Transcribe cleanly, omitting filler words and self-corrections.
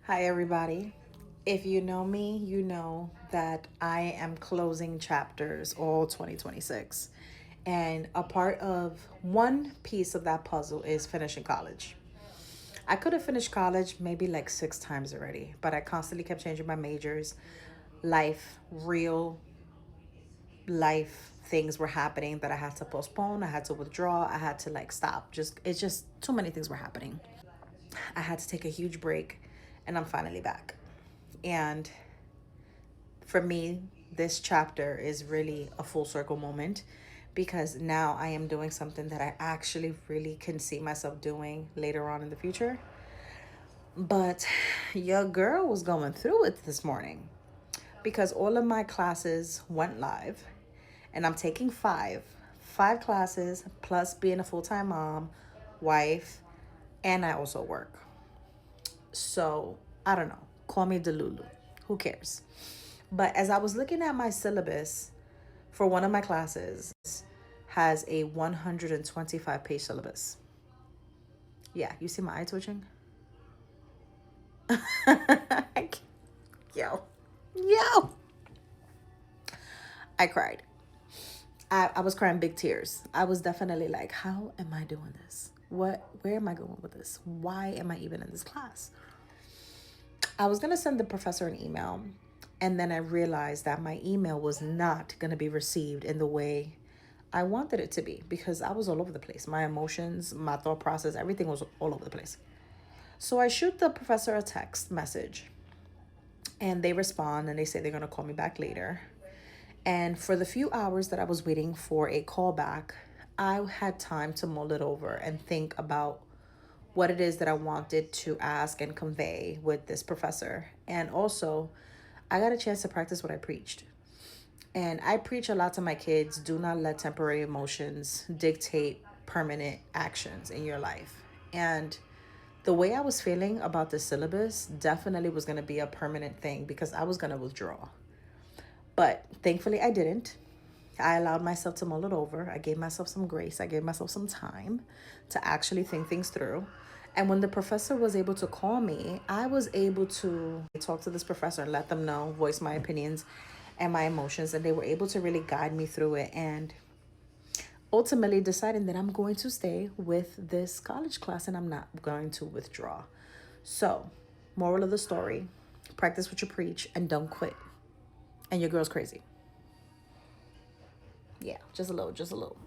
Hi, everybody. If you know me, you know that I am closing chapters all 2026. And a part of one piece of that puzzle is finishing college. I could have finished college maybe like 6 times already, but I constantly kept changing my majors. Real life things were happening that I had to postpone. I had to withdraw. I had to like stop. It's just too many things were happening. I had to take a huge break, and I'm finally back. And for me, this chapter is really a full circle moment because now I am doing something that I actually really can see myself doing later on in the future. But your girl was going through it this morning because all of my classes went live, and I'm taking five classes plus being a full-time mom, wife, and I also work. So I don't know. Call me Delulu. Who cares? But as I was looking at my syllabus for one of my classes, has a 125-page syllabus. Yeah, you see my eye twitching? Yo, yo. I cried. I was crying big tears. I was definitely like, how am I doing this? Where am I going with this? Why am I even in this class? I was going to send the professor an email, and then I realized that my email was not going to be received in the way I wanted it to be because I was all over the place. My emotions, my thought process, everything was all over the place. So I shoot the professor a text message, and they respond and they say they're going to call me back later. And for the few hours that I was waiting for a call back, I had time to mull it over and think about what it is that I wanted to ask and convey with this professor. And also, I got a chance to practice what I preached. And I preach a lot to my kids: do not let temporary emotions dictate permanent actions in your life. And the way I was feeling about the syllabus definitely was going to be a permanent thing because I was going to withdraw. But thankfully, I didn't. I allowed myself to mull it over. I gave myself some grace. I gave myself some time to actually think things through. And when the professor was able to call me, I was able to talk to this professor and let them know, voice my opinions and my emotions. And they were able to really guide me through it. And ultimately deciding that I'm going to stay with this college class and I'm not going to withdraw. So, moral of the story: practice what you preach and don't quit. And your girl's crazy. Yeah, just a little, just a little.